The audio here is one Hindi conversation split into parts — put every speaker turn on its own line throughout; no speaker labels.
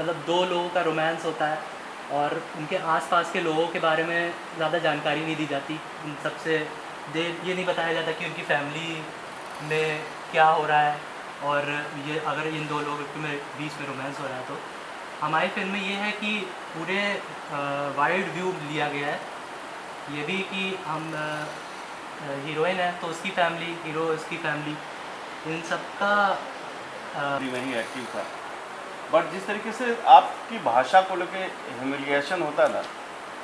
मतलब दो लोगों का रोमांस होता है और उनके आसपास के लोगों के बारे में ज़्यादा जानकारी नहीं दी जाती। उन सबसे ये नहीं बताया जाता कि उनकी फैमिली में क्या हो रहा है, और ये अगर इन दो लोगों में बीच में रोमांस हो रहा है तो हमारी फिल्म में ये है कि पूरे वाइड व्यू लिया गया है। ये भी कि हम हीरोइन है तो उसकी फैमिली, हीरो उसकी फैमिली, इन सब का
में ही एक्टिव था। बट जिस तरीके से आपकी भाषा को लेके ह्यूमिलिएशन होता है ना,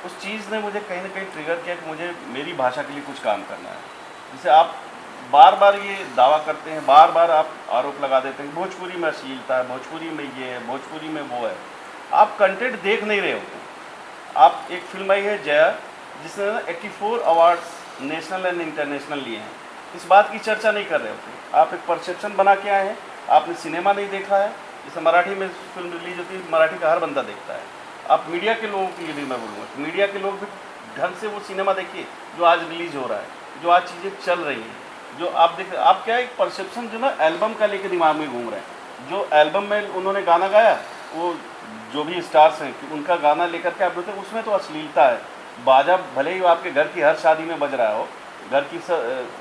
उस चीज़ ने मुझे कहीं ना कहीं ट्रिगर किया कि मुझे मेरी भाषा के लिए कुछ काम करना है। जैसे आप बार बार ये दावा करते हैं, बार बार आप आरोप लगा देते हैं भोजपुरी में अश्लीलता है, भोजपुरी में ये है, भोजपुरी में वो है। आप कंटेंट देख नहीं रहे होते। आप एक फिल्म आई है जया, जिसने 84 अवार्ड्स नेशनल एंड इंटरनेशनल लिए हैं, इस बात की चर्चा नहीं कर रहे होते। आप एक परसेप्शन बना के आए हैं, आपने सिनेमा नहीं देखा है। जैसे मराठी में फिल्म रिलीज होती है, मराठी का हर बंदा देखता है। आप मीडिया के लोगों के लिए भी मैं बोलूँगा कि मीडिया के लोग भी ढंग से वो सिनेमा देखिए जो आज रिलीज हो रहा है, जो आज चीज़ें चल रही हैं, जो आप देख। आप क्या एक परसेप्शन जो ना एल्बम का लेके दिमाग में घूम रहे हैं। जो एल्बम में उन्होंने गाना गाया, वो जो भी स्टार्स हैं कि उनका गाना लेकर के आप बोलते हैं उसमें तो अश्लीलता है। बाजा भले ही आपके घर की हर शादी में बज रहा हो, घर की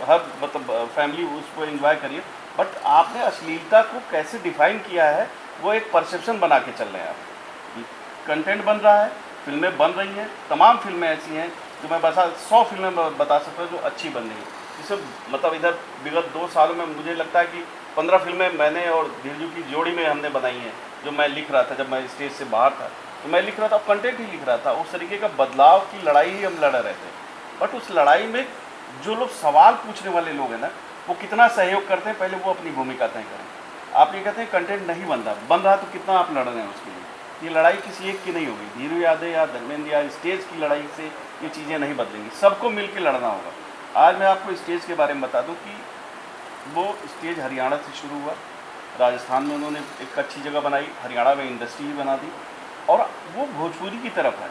हर मतलब फैमिली उसको एंजॉय करिए, बट आपने अश्लीलता को कैसे डिफाइन किया है, वो एक परसेप्शन बना के चल रहे हैं आप। कंटेंट बन रहा है, फिल्में बन रही हैं, तमाम फिल्में ऐसी हैं जो मैं बता 100 फिल्में बता सकता हूँ जो अच्छी बन रही हैं। जिससे मतलब इधर विगत 2 सालों में मुझे लगता है कि 15 फिल्में मैंने और धीरजू की जोड़ी में हमने बनाई हैं। जो मैं लिख रहा था, जब मैं स्टेज से बाहर था तो मैं लिख रहा था, कंटेंट ही लिख रहा था। उस तरीके का बदलाव की लड़ाई ही हम लड़ रहे थे। बट उस लड़ाई में जो लोग सवाल पूछने वाले लोग हैं ना, वो कितना सहयोग करते हैं, पहले वो अपनी भूमिका तय करें। आप ये कहते हैं कंटेंट नहीं बन रहा तो कितना आप लड़ रहे हैं उसके लिए। ये लड़ाई किसी एक की नहीं होगी। धीरू यादव या धर्मेंद्र या स्टेज की लड़ाई से ये चीज़ें नहीं बदलेंगी, सबको मिल के लड़ना होगा। आज मैं आपको स्टेज के बारे में बता दूँ कि वो स्टेज हरियाणा से शुरू हुआ, राजस्थान में उन्होंने एक अच्छी जगह बनाई, हरियाणा में इंडस्ट्री भी बना दी, और वो भोजपुरी की तरफ है।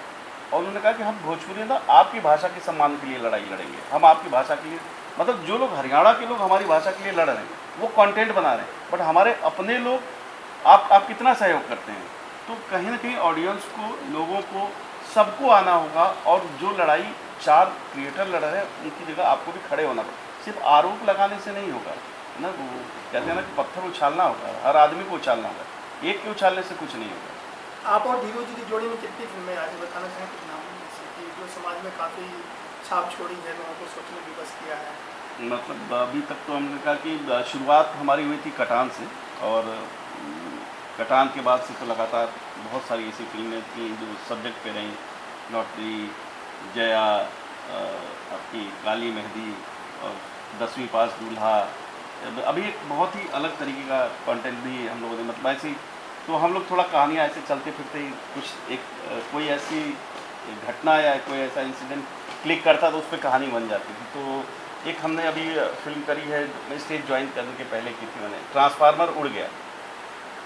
और उन्होंने कहा कि हम भोजपुरी ना आपकी भाषा के सम्मान के लिए लड़ाई लड़ेंगे, हम आपकी भाषा के लिए, मतलब जो लोग हरियाणा के लोग हमारी भाषा के लिए लड़ रहे हैं वो कंटेंट बना रहे हैं, बट हमारे अपने लोग आप कितना सहयोग करते हैं। तो कहीं ना कहीं ऑडियंस को, लोगों को, सबको आना होगा, और जो लड़ाई 4 क्रिएटर लड़ रहे हैं उनकी जगह आपको भी खड़े होना पड़ेगा। सिर्फ आरोप लगाने से नहीं होगा ना, वो कहते हैं ना कि पत्थर उछालना होगा, हर आदमी को उछालना होगा, एक के उछालने से कुछ नहीं होगा।
आप और धीरू जी की जोड़ी में कितनी फिल्में आज बताना चाहें कुछ नाम, कि जो समाज में काफ़ी छाप छोड़ी है, लोगों को सोचने की बस किया है?
मतलब अभी तक तो हमने कहा कि शुरुआत हमारी हुई थी कटान से, और कटान के बाद से तो लगातार बहुत सारी ऐसी फिल्में थी जो सब्जेक्ट पे रहीं। लॉटरी, जया, आपकी काली मेहंदी, और 10वीं पास दूल्हा। अभी एक बहुत ही अलग तरीके का कंटेंट भी हम लोगों ने, मतलब ऐसे ही तो हम लोग थोड़ा कहानियाँ ऐसे चलते फिरते ही कुछ एक कोई ऐसी घटना या कोई ऐसा इंसिडेंट क्लिक करता तो उस पर कहानी बन जाती थी। तो एक हमने अभी फिल्म करी है, मैं स्टेज ज्वाइन करने के पहले की थी मैंने, ट्रांसफार्मर उड़ गया।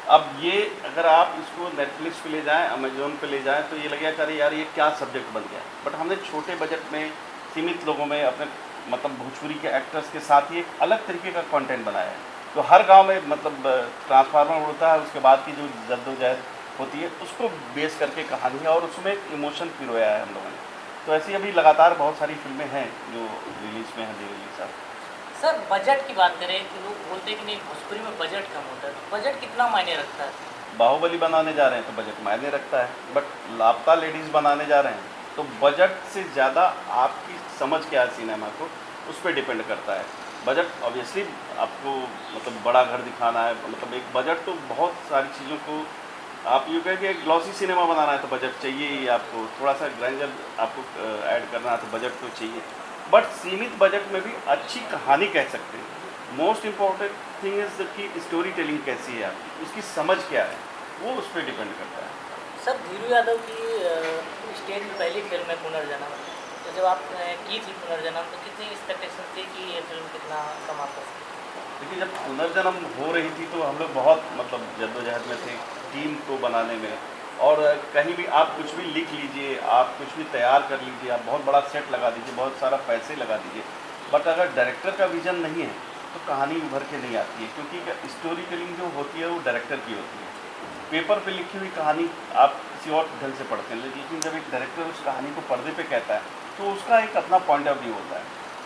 अब ये अगर आप इसको नेटफ्लिक्स पे ले जाएं, अमेजोन पे ले जाएं, तो ये लगेगा अरे यार ये क्या सब्जेक्ट बन गया। बट हमने छोटे बजट में, सीमित लोगों में, अपने मतलब भोजपुरी के एक्टर्स के साथ ही एक अलग तरीके का कंटेंट बनाया है। तो हर गांव में मतलब ट्रांसफार्मर उड़ता है, उसके बाद की जो जद्दोजहद होती है उसको बेस करके कहानी है, और उसमें एक इमोशन पिरोया है हम लोगों ने। तो ऐसी अभी लगातार बहुत सारी फिल्में हैं जो रिलीज में हैं धीरे धीरे।
सर बजट की बात करें तो लोग बोलते हैं कि नहीं भोजपुरी में बजट कम होता है, तो बजट कितना मायने रखता है?
बाहुबली बनाने जा रहे हैं तो बजट मायने रखता है, बट लापता लेडीज़ बनाने जा रहे हैं तो बजट से ज़्यादा आपकी समझ क्या है सिनेमा को, उस पर डिपेंड करता है। बजट ऑब्वियसली आपको मतलब बड़ा घर दिखाना है, मतलब एक बजट तो बहुत सारी चीज़ों को, आप यूँ कहें कि एक ग्लॉसी सिनेमा बनाना है तो बजट चाहिए ही आपको, थोड़ा सा ग्रैंडर आपको ऐड करना है तो बजट तो चाहिए। बट सीमित बजट में भी अच्छी कहानी कह सकते हैं। मोस्ट इम्पॉर्टेंट थिंग इज़ कि स्टोरी टेलिंग कैसी है आपकी, उसकी समझ क्या है, वो उस पर डिपेंड करता है।
सर धीरू यादव की स्टेज में पहली फिल्म है पुनर्जन्म, तो जब आप की थी पुनर्जन्म तो कितनी एक्सपेक्टेशन थी कि ये फिल्म कितना कमा कर सकती?
देखिए जब पुनर्जन्म हो रही थी तो हम लोग बहुत मतलब जद्दोजहद में थे टीम को बनाने में, और कहीं भी आप कुछ भी लिख लीजिए, आप कुछ भी तैयार कर लीजिए, आप बहुत बड़ा सेट लगा दीजिए, बहुत सारा पैसे लगा दीजिए, बट अगर डायरेक्टर का विजन नहीं है तो कहानी उभर के नहीं आती है। क्योंकि स्टोरी टेलिंग जो होती है वो डायरेक्टर की होती है, पेपर पे लिखी हुई कहानी आप किसी और ढंग से पढ़ते हैं, लेकिन जब एक डायरेक्टर उस कहानी को पर्दे पे कहता है तो उसका एक अपना पॉइंट ऑफ व्यू होता है।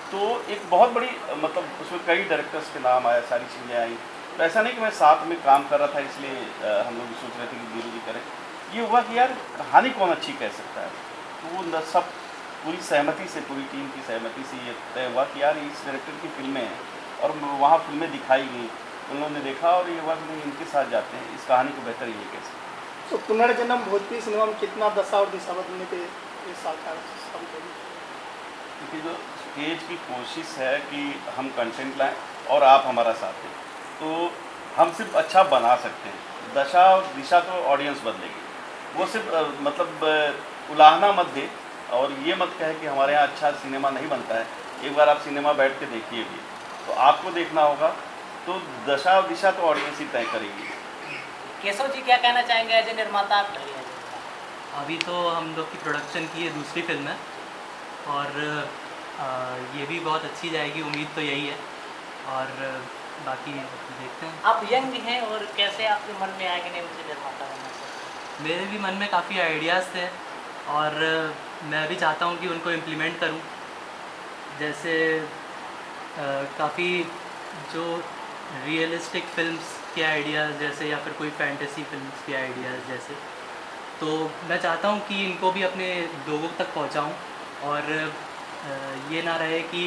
तो एक बहुत बड़ी मतलब उसमें कई डायरेक्टर्स के नाम आया, सारी चीज़ें आई। तो ऐसा नहीं कि मैं साथ में काम कर रहा था इसलिए हम लोग सोच रहे थे कि धीरू जी करें। ये हुआ कि यार कहानी कौन अच्छी कह सकता है, तो वो सब पूरी सहमति से, पूरी टीम की सहमति से ये तय हुआ कि यार इस डायरेक्टर की फिल्में हैं और वहाँ फिल्में दिखाई गई, उन लोगों ने देखा और ये हुआ कि नहीं इनके साथ जाते हैं, इस कहानी को बेहतर ये कैसे।
तो पुनर्जन्म भोजपुरी सिनेमा में कितना दशा और दिशा बदलने के इस साल का
क्योंकि जो स्टेज की कोशिश है कि हम कंटेंट लाएं और आप हमारा साथ दें, तो हम सिर्फ अच्छा बना सकते हैं। दशा और दिशा तो ऑडियंस बदलेगी, वो सिर्फ मतलब उलाहना मत दे और ये मत कहे कि हमारे यहाँ अच्छा सिनेमा नहीं बनता है। एक बार आप सिनेमा बैठ के देखिए भी, तो आपको देखना होगा, तो दशा और दिशा तो ऑडियंस ही तय करेगी।
केशव जी क्या कहना चाहेंगे एज ए निर्माता आप?
अभी तो हम लोग की प्रोडक्शन की ये दूसरी फिल्म है और ये भी बहुत अच्छी जाएगी, उम्मीद तो यही है। और बाकी देखते हैं।
आप यंग हैं और कैसे आपके मन में आया कि नहीं मुझे निर्माता बनना चाहिए?
मेरे भी मन में काफ़ी आइडियाज़ थे और मैं भी चाहता हूँ कि उनको इम्प्लीमेंट करूँ। जैसे काफ़ी जो रियलिस्टिक फिल्म्स के आइडियाज़ जैसे, या फिर कोई फैंटेसी फिल्म्स के आइडियाज़ जैसे, तो मैं चाहता हूँ कि इनको भी अपने लोगों तक पहुँचाऊँ और ये ना रहे कि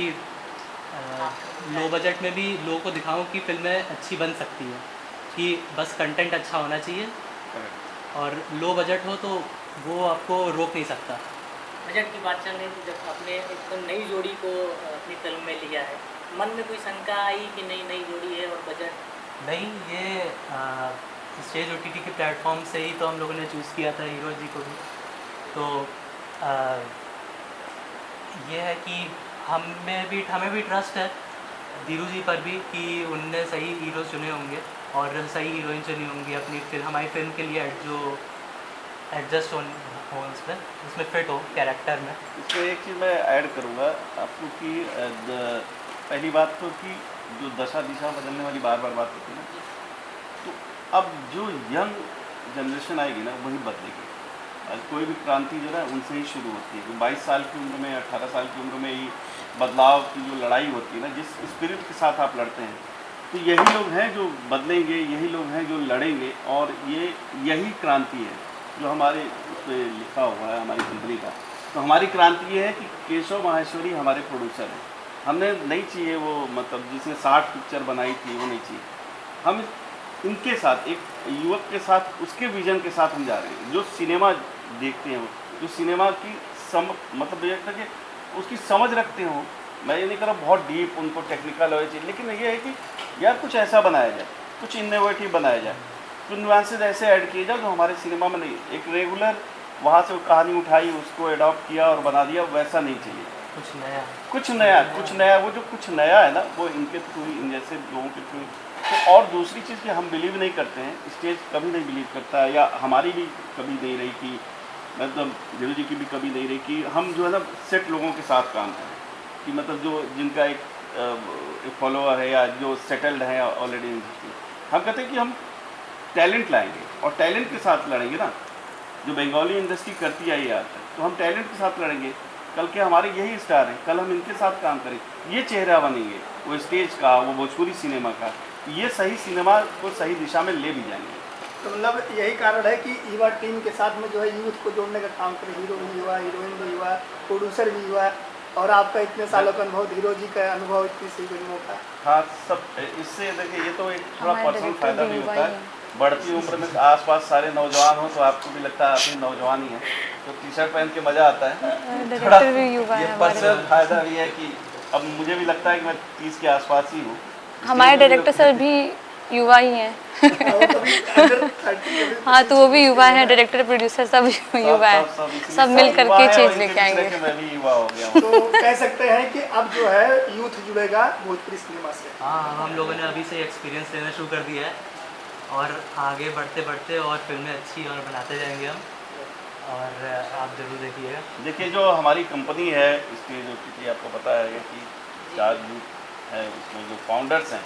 लो बजट में भी लोगों को दिखाऊं कि फिल्में अच्छी बन सकती हैं, कि बस कंटेंट अच्छा होना चाहिए और लो बजट हो तो वो आपको रोक नहीं सकता।
बजट की बात चल रही थी, जब आपने एकदम नई जोड़ी को अपनी फिल्म में लिया है, मन में कोई शंका आई कि नई जोड़ी है और बजट?
नहीं, ये स्टेज OTT के प्लेटफॉर्म से ही तो हम लोगों ने चूज़ किया था हीरो जी को भी। तो ये है कि हमें भी ट्रस्ट है धीरू जी पर भी कि उनने सही हीरो चुने होंगे और सही हीरोइन चुनी होंगी अपनी फिल्म, हमारी फिल्म के लिए, जो एडजस्ट हो उसमें फिट हो कैरेक्टर में।
इसमें एक चीज़ मैं ऐड करूँगा आपको कि पहली बात तो कि जो दशा दिशा बदलने वाली बार बार बात होती है ना, तो अब जो यंग जनरेशन आएगी ना वही बदलेगी। कोई भी क्रांति जो है उनसे ही शुरू होती है। 22 साल की उम्र में, 18 साल की उम्र में ही बदलाव की जो लड़ाई होती है ना, जिस स्पिरिट के साथ आप लड़ते हैं, तो यही लोग हैं जो बदलेंगे, यही लोग हैं जो लड़ेंगे। और यही क्रांति है जो हमारे उस पर लिखा हुआ है हमारी कंपनी का। तो हमारी क्रांति ये है कि केशव माहेश्वरी हमारे प्रोड्यूसर हैं। हमने नहीं चाहिए वो मतलब जिसने 60 पिक्चर बनाई थी वो नहीं चाहिए। हम इनके साथ, एक युवक के साथ, उसके विजन के साथ हम जा रहे हैं। जो सिनेमा देखते हैं, जो सिनेमा की मतलब ये कि उसकी समझ रखते हो। मैं ये नहीं कर रहा बहुत डीप उनको टेक्निकल हो चाहिए, लेकिन ये है कि यार कुछ ऐसा बनाया जाए, कुछ इनोवेटिव बनाया जाए, कुछ नुआंसेस ऐसे ऐड किए जाए जो हमारे सिनेमा में नहीं। एक रेगुलर वहाँ से वो कहानी उठाई, उसको एडॉप्ट किया और बना दिया, वैसा नहीं चाहिए। कुछ नया वो जो कुछ नया है ना, वो इनके थ्रू, इन जैसे लोगों के थ्रू। तो और दूसरी चीज़ कि हम बिलीव नहीं करते हैं, स्टेज कभी नहीं बिलीव करता है, या हमारी भी कभी नहीं रही कि मतलब धीरू जी की भी कभी नहीं रही कि हम जो है ना सेट लोगों के साथ काम करें, कि मतलब जो जिनका एक फॉलोअर है या जो सेटल्ड है ऑलरेडी इंडस्ट्री। हम कहते हैं कि हम टैलेंट लाएंगे और टैलेंट के साथ लड़ेंगे ना, जो बंगाली इंडस्ट्री करती आई आज तक, तो हम टैलेंट के साथ लड़ेंगे। कल के हमारे यही स्टार हैं, कल हम इनके साथ काम करें, ये चेहरा बनेंगे, वो स्टेज का, वो भोजपुरी सिनेमा का, ये सही सिनेमा को सही दिशा में ले भी जाएंगे।
तो मतलब यही कारण है कि युवा टीम के साथ में जो है यूथ को जोड़ने का काम करें। हीरो भी युवा, हीरोइन भी युवा, प्रोड्यूसर भी युवा, और आपका इतने सालों का अनुभव, धीरू जी का अनुभव इतनी सी फिल्मों का।
हाँ, सब इससे देखिए, ये तो एक थोड़ा पर्सनल फायदा भी होता है। बढ़ती उम्र में आसपास सारे नौजवान हो तो आपको भी लगता है आप ही नौजवान ही हैं, तो टी शर्ट पहन के मज़ा आता है। थोड़ा ये पर्सनल फायदा भी है कि अब मुझे भी लगता है कि मैं 30 के आसपास ही हूँ।
हमारे डायरेक्टर सर भी युवा ही हैं। हाँ, तो वो भी युवा हैं, डायरेक्टर प्रोड्यूसर सब युवा हैं, सब मिल करके चीज़ लेके आएंगे।
मैं भी युवा हो गया।
तो कह सकते हैं कि अब जो है यूथ जुड़ेगा भोजपुरी सिनेमा से।
हाँ, हम लोगों ने अभी से एक्सपीरियंस लेना शुरू कर दिया है और आगे बढ़ते बढ़ते और फिल्में अच्छी और बनाते जाएंगे हम, और आप ज़रूर देखिएगा।
देखिए, जो हमारी कंपनी है स्टेज OTT, आपको पता है कि 4 यूथ है उसमें, जो फाउंडर्स हैं,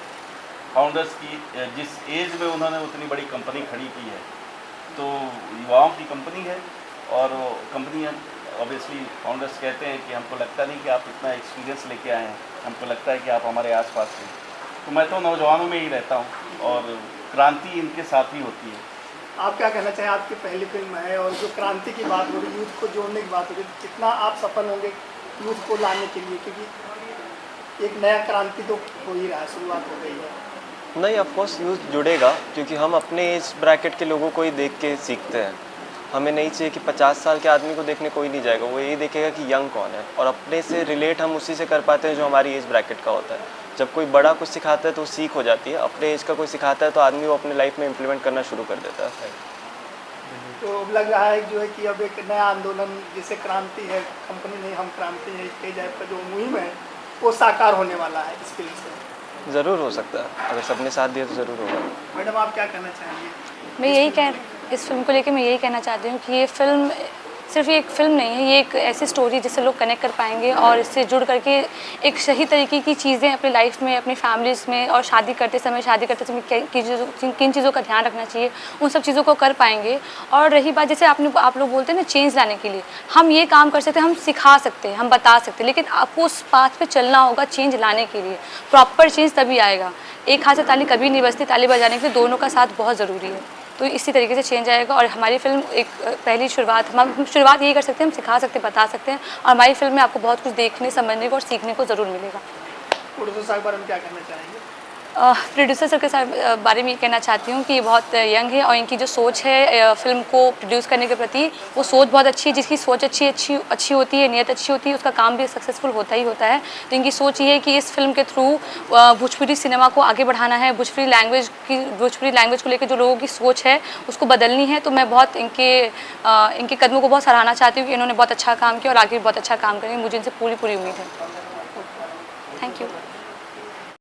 फाउंडर्स की जिस एज में उन्होंने उतनी बड़ी कंपनी खड़ी की है, तो युवाओं की कंपनी है, और कंपनी ऑब्वियसली फाउंडर्स कहते हैं कि हमको लगता नहीं कि आप इतना एक्सपीरियंस लेके आए हैं, हमको लगता है कि आप हमारे आसपास हैं। तो मैं तो नौजवानों में ही रहता हूँ और क्रांति इनके साथ ही होती है।
आप क्या कहना चाहें, आपकी पहली फिल्म है और जो क्रांति की बात हो रही, यूथ को जोड़ने की बात हो रही, कितना आप सफल होंगे यूथ को लाने के लिए, क्योंकि एक नया क्रांति तो हो ही रहा है, शुरुआत हो गई है।
नहीं, ऑफ कोर्स यूथ जुड़ेगा, क्योंकि हम अपने इस ब्रैकेट के लोगों को ही देख के सीखते हैं। हमें नहीं चाहिए कि 50 साल के आदमी को देखने कोई नहीं जाएगा, वो यही देखेगा कि यंग कौन है, और अपने से रिलेट हम उसी से कर पाते हैं जो हमारी एज ब्रैकेट का होता है। जब कोई बड़ा कुछ सिखाता है तो सीख हो जाती है, अपने एज का कोई सिखाता है तो आदमी वो अपने लाइफ में इम्प्लीमेंट करना शुरू कर देता है।
तो लग रहा है जो है कि अब एक नया आंदोलन, जिसे क्रांति है, कंपनी नहीं हम क्रांति है, इसके जाए पर जो मुहिम है वो साकार होने वाला है इस फिल्म से।
ज़रूर हो सकता है, अगर सबने साथ दिया तो ज़रूर होगा।
मैडम आप क्या कहना चाहेंगे?
इस फिल्म को लेकर मैं यही कहना चाहती हूँ कि ये फिल्म सिर्फ एक फिल्म नहीं है, ये एक ऐसी स्टोरी जिससे लोग कनेक्ट कर पाएंगे और इससे जुड़ करके एक सही तरीके की चीज़ें अपनी लाइफ में, अपनी फैमिलीज़ में और शादी करते समय किन चीज़ों का ध्यान रखना चाहिए, उन सब चीज़ों को कर पाएंगे। और रही बात, जैसे आप लोग बोलते हैं ना, चेंज लाने के लिए हम ये काम कर सकते हैं, हम सिखा सकते हैं, हम बता सकते हैं, लेकिन आपको उस पाथ पे चलना होगा चेंज लाने के लिए। प्रॉपर चेंज तभी आएगा। एक हाथ से ताली कभी नहीं बजती, ताली बजाने के लिए दोनों का साथ बहुत ज़रूरी है। तो इसी तरीके से चेंज आएगा और हमारी फिल्म एक पहली शुरुआत, हम शुरुआत यही कर सकते हैं, हम सिखा सकते हैं, बता सकते हैं, और हमारी फिल्म में आपको बहुत कुछ देखने, समझने को और सीखने को ज़रूर मिलेगा।
प्रोड्यूसर साहब बारे में क्या कहना चाहेंगे?
प्रोड्यूसर सर के साथ बारे में ये कहना चाहती हूँ कि ये बहुत यंग है और इनकी जो सोच है फिल्म को प्रोड्यूस करने के प्रति, वो सोच बहुत अच्छी है। जिसकी सोच अच्छी होती है, नीयत अच्छी होती है, उसका काम भी सक्सेसफुल होता ही होता है। तो इनकी सोच ये है कि इस फिल्म के थ्रू भोजपुरी सिनेमा को आगे बढ़ाना है, भोजपुरी लैंग्वेज को लेकर जो लोगों की सोच है उसको बदलनी है। तो मैं बहुत इनके कदमों को बहुत सराहना चाहती हूँ कि इन्होंने बहुत अच्छा काम किया और आगे भी बहुत अच्छा काम करेंगे। मुझे इनसे पूरी उम्मीद है। Thank you.